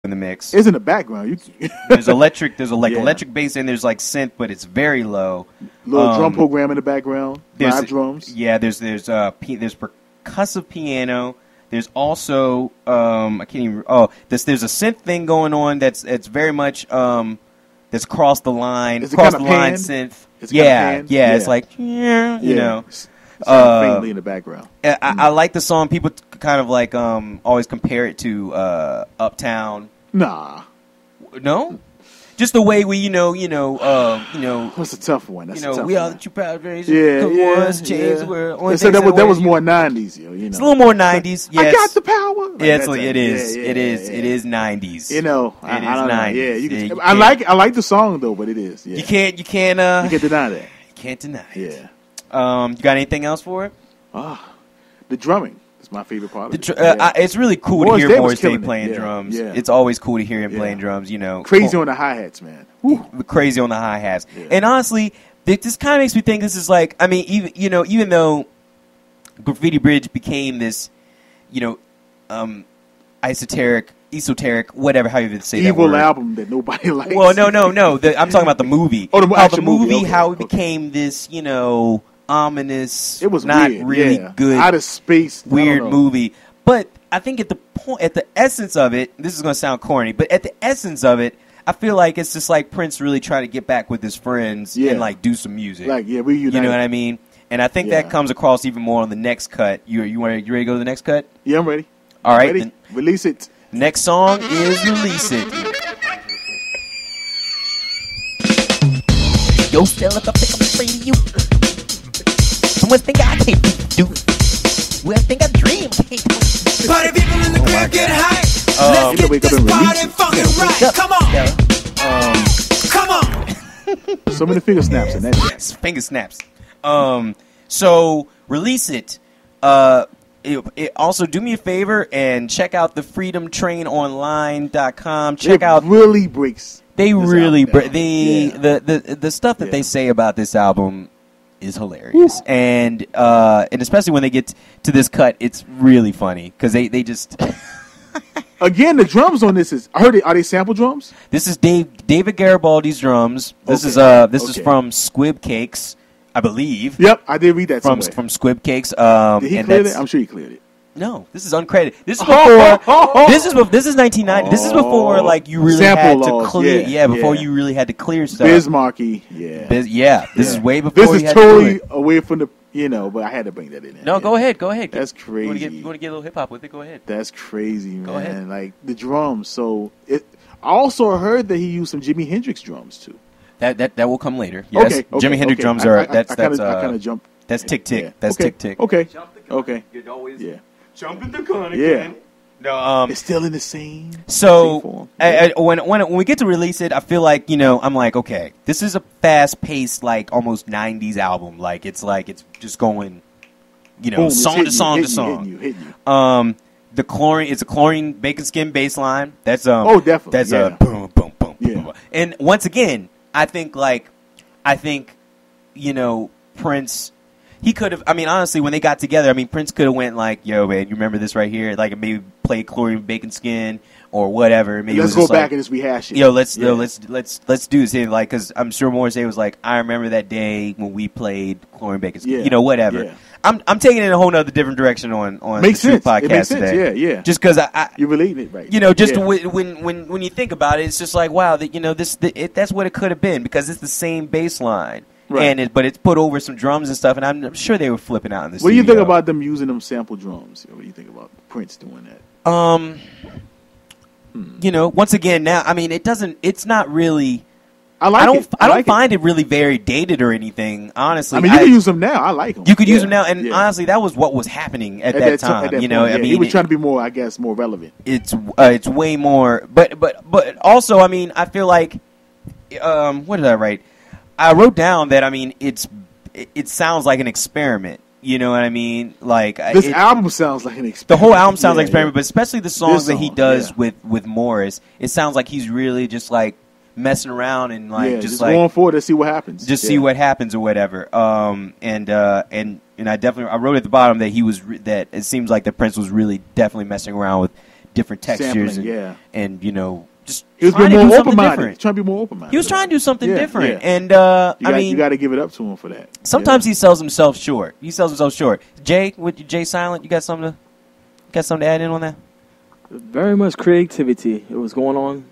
in the mix. It's in the background. There's electric bass, and there's like synth, but it's very low. Little drum program in the background. Live drums. Yeah, there's percussive piano. There's also I can't even. Oh, there's a synth thing going on that's very much that's crossed the line. Cross the line synth. Yeah. It's like you know. Faintly in the background. I like the song. People kind of like always compare it to Uptown. Nah. No? Just the way we, That's a tough one. That's a tough we one. are the true Power Rangers. Chains were only so that was more 90s, It's a little more 90s. Yes. I got the power. Like it is 90s. I don't know. 90s. Yeah, I like the song though, but it is. Yeah. You can't deny that. You can't deny it. Yeah. You got anything else for it? The drumming is my favorite part of it. It's really cool to hear Morris Day playing drums. Yeah. It's always cool to hear him playing drums, Crazy on the hi-hats, man. Crazy on the hi-hats. Yeah. And honestly, this kind of makes me think this is like, I mean, even though Graffiti Bridge became this, esoteric, whatever, how you would say that word. Evil album that nobody likes. Well, no. I'm talking about the movie. The movie. Okay, how it became this, ominous. It was not weird, really good, out of space, weird movie. But I think at the essence of it, this is going to sound corny, but at the essence of it, I feel like it's just like Prince really trying to get back with his friends and like do some music. Like, we unite. You know what I mean? And I think that comes across even more on the next cut. You ready to go to the next cut? Yeah, I'm ready. All right, ready. Release it. Next song is Release It. Yo, still if I pick up the radio. Someone think I can't do. Well, I think I dream. Party people in the crib get high. Let's get this party fucking right. Come on. So many finger snaps in that. Finger snaps. So Release It. It also, do me a favor and check out the freedomtrainonline.com. Check out really breaks. They really the stuff that they say about this album is hilarious. And especially when they get to this cut, it's really funny because they just again, the drums on this are they sample drums? This is David Garibaldi's drums. This is from Squib Cakes, I believe. Yep, I did read that from Squib Cakes. Did he clear it? I'm sure he cleared it. No, this is uncredited. This is before. This is 1990. This is before like you really had to clear. Before you really had to clear stuff. Bismarcky. This is way before. This is totally away from the. But I had to bring that in. No, go ahead. That's crazy. You want to get a little hip hop with it? Go ahead. That's crazy, man. Go ahead. Like the drums. So I also heard that he used some Jimi Hendrix drums too. That will come later. Yes. Okay, Jimi Hendrix drums are. I kind of jumped. That's Tick Tick. Yeah. That's Tick Tick. Okay. Okay. Jumping the gun again. No, it's still in the same. So form. When we get to Release It, I feel like I'm like, okay, this is a fast paced like almost 90s album. Like it's just going, Boom, song to song to song. Hitting you. The chlorine, it's a chlorine bacon skin bass line. That's definitely. That's a boom boom boom boom. And once again, I think Prince. He could have. I mean, honestly, when they got together, Prince could have went like, "Yo, man, you remember this right here?" Like, maybe play Chlorine Bacon Skin or whatever. Maybe let's go back and just rehash it. Let's do this. Like, because I'm sure Morrissey was like, "I remember that day when we played Chlorine Bacon Skin." Whatever. Yeah. I'm taking it in a whole nother different direction on makes the True sense. podcast it makes sense. today. Yeah. Just because you're relating it right. When you think about it, it's just like, wow, that's what it could have been because it's the same bass line. Right. But it's put over some drums and stuff, and I'm sure they were flipping out in the studio. What do you think about them using them sample drums? What do you think about Prince doing that? Once again, now, it's not really. I don't find it really very dated or anything, honestly. You can use them now. I like them. You could use them now, and honestly, that was what was happening at that time. He was trying to be more, I guess, more relevant. It's way more, but also, I feel like, what did I write? I wrote down that it sounds like an experiment. You know what I mean? Like this album sounds like an experiment. The whole album sounds like an experiment, but especially the songs that he does with Morris, it sounds like he's really just like messing around and like just like going forward to see what happens. Just see what happens or whatever. And I wrote at the bottom that that it seems like that Prince was really definitely messing around with different textures Sampling, and you know, just He was trying to being do more something open-minded. different. Trying to be more open-minded. He was trying to do something different, yeah. and you got to give it up to him for that. sometimes he sells himself short. Jay, Jay Silent, you got something to add in on that? Very much creativity. It was going on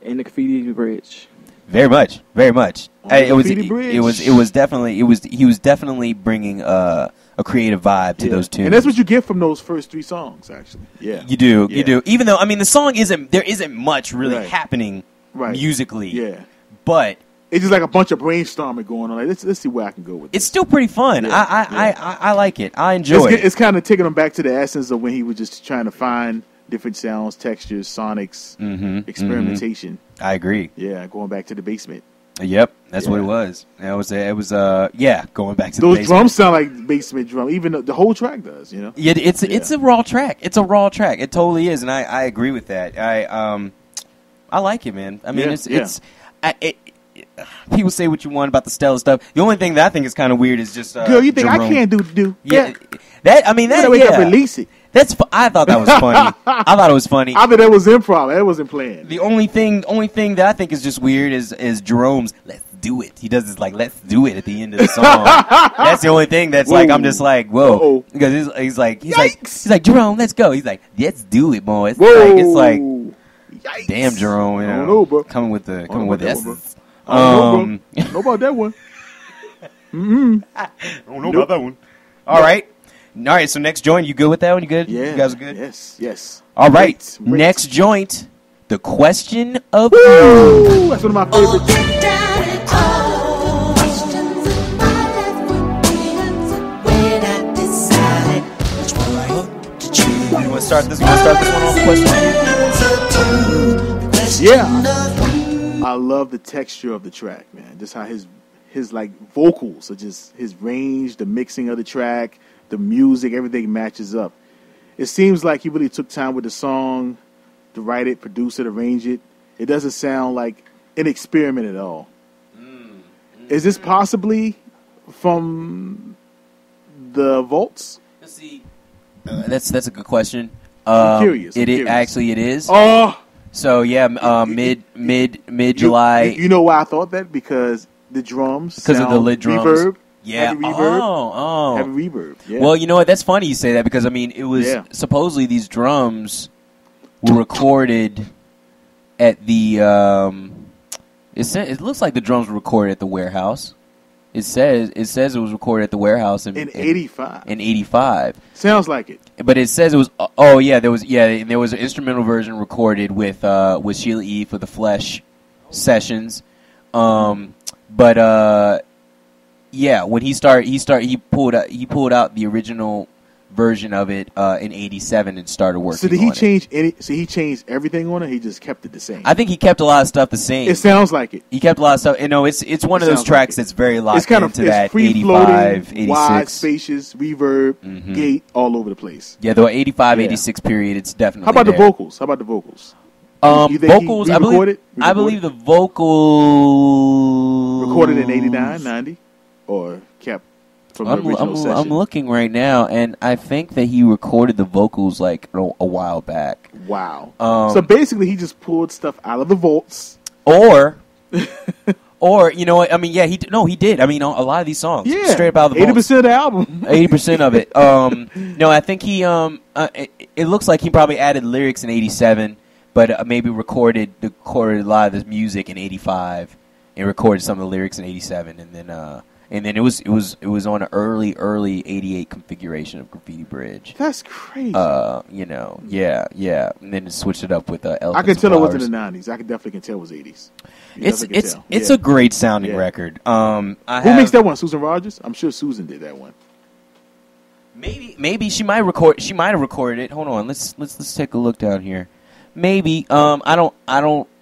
in the Graffiti Bridge. Very much. Hey, Graffiti it was definitely he was definitely bringing a creative vibe to those tunes. And that's what you get from those first 3 songs, actually. Yeah. You do. Even though, I mean, the song there isn't much really happening musically. Yeah. But it's just like a bunch of brainstorming going on. Like, let's see where I can go with this. It's still pretty fun. Yeah. I like it. I enjoy it. It's kind of taking them back to the essence of when he was just trying to find different sounds, textures, sonics, experimentation. I agree. Yeah, going back to the basement. Yep, that's what it was. It was going back to those the basement. drums sound like basement drum. Even the whole track does, you know. Yeah, it's a raw track. It's a raw track. It totally is, and I agree with that. I like it, man. I mean, people say what you want about the Stella stuff. The only thing that I think is kind of weird is just girl, you think Jerome. I can't do? Yeah, that I mean that. Wake up and release it. I thought that was funny. I thought it was funny. I thought that was improv. That wasn't planned. The only thing that I think is just weird is Jerome's "Let's do it." He does this like "Let's do it" at the end of the song. That's the only thing that's like I'm just like whoa. Uh-oh. Because he's like Jerome, let's go. He's like let's do it, boys. Whoa. It's like Yikes. damn Jerome, you I don't know, know, bro. coming with the essence. I don't know about that one. I don't know about that one. All right. So next joint, you good with that one? You good? Yeah. You guys are good? Yes. All right. Great. Next joint, the question of Woo! That's one of my favorites. You want to start this one off? Question? Yeah. I love the texture of the track, man. Just how his like vocals are just his range, the mixing of the track, the music, everything matches up. It seems like he really took time with the song to write it, produce it, arrange it. It doesn't sound like an experiment at all. Is this possibly from the Vaults? Let's see. That's a good question. I'm curious. It is. Oh, so yeah, mid July. You know why I thought that? Because the drums, because of the lid drums, reverb. Yeah. Heavy reverb. Oh. Heavy reverb. Yeah. Well, you know what? That's funny you say that because I mean it was supposedly these drums were recorded at the. It looks like the drums were recorded at the warehouse. It says it was recorded at the warehouse in 85. In 85. Sounds like it. But it says it was. Oh yeah, there was an instrumental version recorded with Sheila E. for the Flesh sessions. But when he pulled out the original version of it in 87 and started working. So did he change he changed everything on it? He just kept it the same. I think he kept a lot of stuff the same. It sounds like it. He kept a lot of stuff. You know, it's one of those tracks that's very locked into that free 85, floating, 86. wide, spacious, reverb, gate, all over the place. Yeah, the 85, 86 period, it's definitely How about there. the vocals? Vocals, I believe the vocal recorded in 89, 90, or kept from the original session. I'm looking right now, and I think that he recorded the vocals like a while back. Wow. So basically, he just pulled stuff out of the vaults, or you know what? I mean, yeah, he did. I mean, a lot of these songs, straight up out of the vaults. 80% of the album, 80% of it. No, I think he it looks like he probably added lyrics in 87. But maybe recorded a lot of this music in 85 and recorded some of the lyrics in 87, and then it was on an early 88 configuration of Graffiti Bridge. That's crazy. Yeah, and then it switched it up with I could tell it wasn't the 90s. I could definitely tell it was 80s. It's a great sounding record. Who makes that one? Susan Rogers? I'm sure Susan did that one. Maybe she might have recorded it. Hold on, let's take a look down here. Maybe. I don't.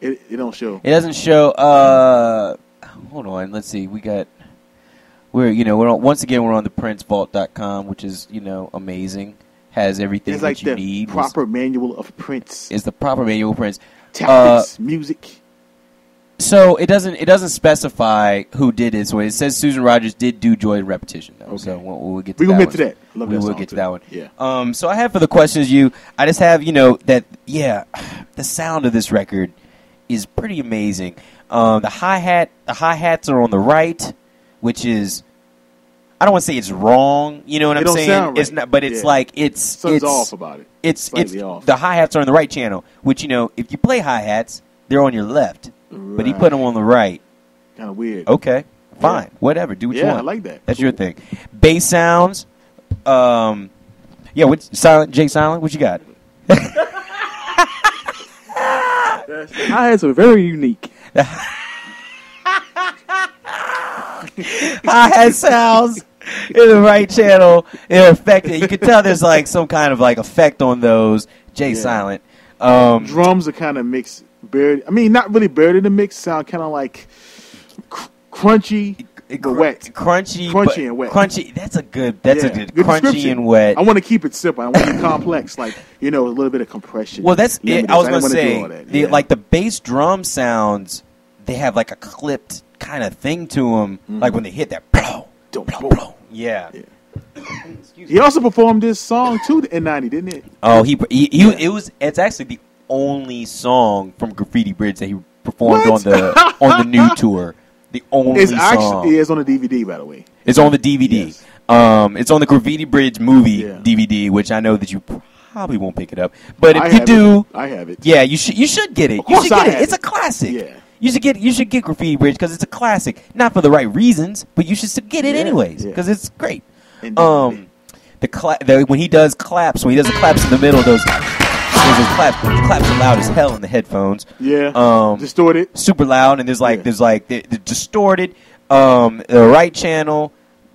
It don't show. It doesn't show. Hold on. Let's see. We're on the PrinceVault.com, which is amazing. Has everything it's like that you need. Proper manual of Prince. It's the proper manual of Prince. Tactics, music. So it doesn't specify who did it. So it says Susan Rogers did do Joy and Repetition though. Okay. So we'll get to We're that. gonna get to that. Love We that will song get to too. that one. Yeah. So I have for the questions I just have that the sound of this record is pretty amazing. The hi-hats are on the right, which is, I don't want to say it's wrong, you know what I'm don't saying? sound right. It's not, but it's like Something's off about it. It's Slightly off. the hi-hats are on the right channel, which if you play hi-hats, they're on your left, but he put them on the right. Kind of weird. Okay, fine, whatever, do what you Yeah, want. I like that. That's Cool. your thing. Bass sounds, Jay Silent, what you got? Hi-hats are very unique. Hi-hat sounds in the right channel. They're affected. You can tell there's like some kind of like effect on those. Jay Silent. Drums are kind of mixed. Buried. I mean, not really buried in the mix. Sound kind of like crunchy, but wet. Crunchy and wet. Crunchy. That's a good crunchy description. and wet. I want to keep it simple. I want it complex, like a little bit of compression. Well, that's it. I was going to say, that. like the bass drum sounds, they have like a clipped kind of thing to them, like when they hit that. Blow, blow, blow. Yeah. He also performed this song too in '90, didn't it? Oh, it's actually the only song from Graffiti Bridge that he performed on the new tour. The only It's song. actually it's on the DVD, by the way. It's on the DVD. Yes. It's on the Graffiti Bridge movie DVD, which I know that you probably won't pick it up. But if you do, I have it. yeah, you should get it. Of You course should get I it. have It's a it. classic. Yeah. You should get Graffiti Bridge because it's a classic. Not for the right reasons, but you should get it anyways because it's great. Indeed. When he does the claps in the middle, those claps are loud as hell in the headphones. Yeah. Distorted. Super loud, and the distorted, the right channel,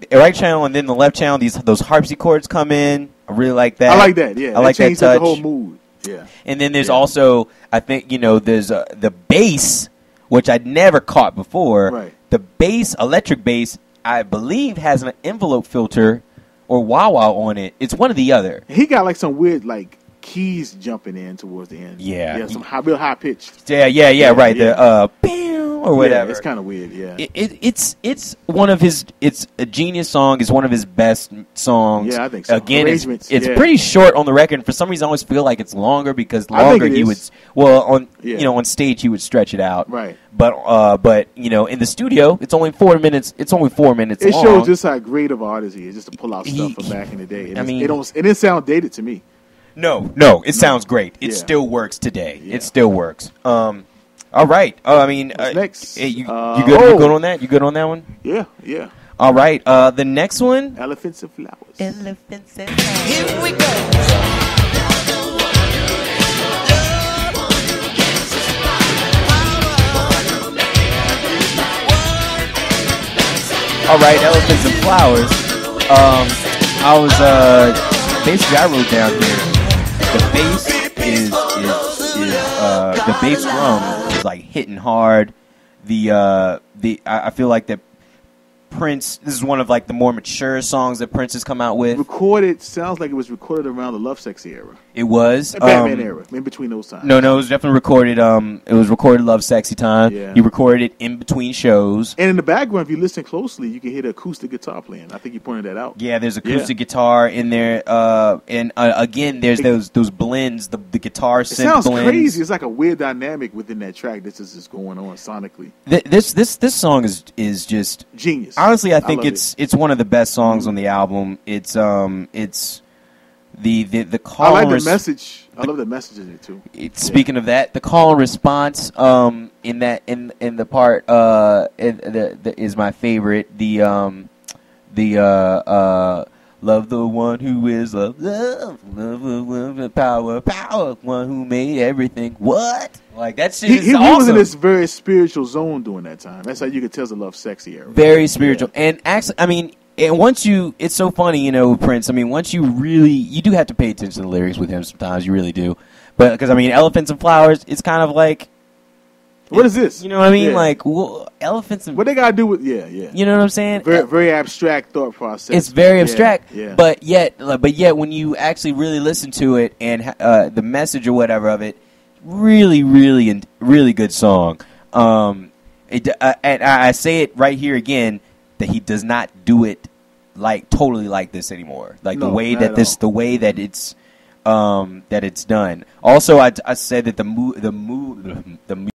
and then the left channel. Those harpsichords come in. I really like that. I like that. Yeah. I like that changed touch. the whole mood. Yeah. And then there's also, I think, there's the bass, which I'd never caught before. Right. The bass, electric bass, I believe has an envelope filter or wah-wah on it. It's one or the other. He got like some weird keys jumping in towards the end. Yeah. Yeah, some real high pitched. Yeah, right. Yeah. The bam or whatever. Yeah, it's kind of weird, yeah. It's one of his. It's a genius song. It's one of his best songs. Yeah, I think so. Again, it's Arrangements, pretty short on the record. For some reason, I always feel like it's longer because I think longer it he is. would. On stage he would stretch it out. Right. But in the studio, it's only 4 minutes. It's only 4 minutes It long. shows just how great of an artist he is, just to pull out stuff from back in the day. It didn't sound dated to me. No, it sounds great. It still works today. Yeah. It still works. All right. Next? Hey, you good? You good on that? You good on that one? Yeah. All right. The next one. Elephants and Flowers. Elephants and Here we go. All right, Elephants and Flowers. I was basically I wrote down here. The bass is the bass drum is like hitting hard. I feel like that Prince. This is one of like the more mature songs that Prince has come out with. Sounds like it was recorded around the Love Sexy era. It was Batman era, in between those times. No, it was definitely recorded. It was recorded Love Sexy time. Yeah. He recorded it in between shows. And in the background, if you listen closely, you can hear the acoustic guitar playing. I think you pointed that out. Yeah, there's acoustic guitar in there, and again, there's those blends, the guitar synth It sounds blends. crazy. It's like a weird dynamic within that track that's just going on sonically. This song is just Genius. honestly, I think love it's one of the best songs on the album. It's the call. I like and the message. I love the message in it too. Speaking of that, the call and response in the part is my favorite. The love the one who is love the power one who made everything. What? Like that shit is He awesome. was in this very spiritual zone during that time. That's how you could tell it's a Love Sexy era. Very spiritual. And actually, I mean, and once it's so funny, with Prince. I mean, once you do have to pay attention to the lyrics with him sometimes. You really do. But because I mean, Elephants and Flowers, it's kind of like, what is this? You know what I mean? Yeah. Like elephants and What they gotta do with yeah. You know what I'm saying? Very, very abstract thought process. It's very abstract. Yeah. But yet when you actually really listen to it and the message or whatever of it, really, really, really good song. And I say it right here again that he does not do it like totally like this anymore. Like the way that it's done. Also, I said that the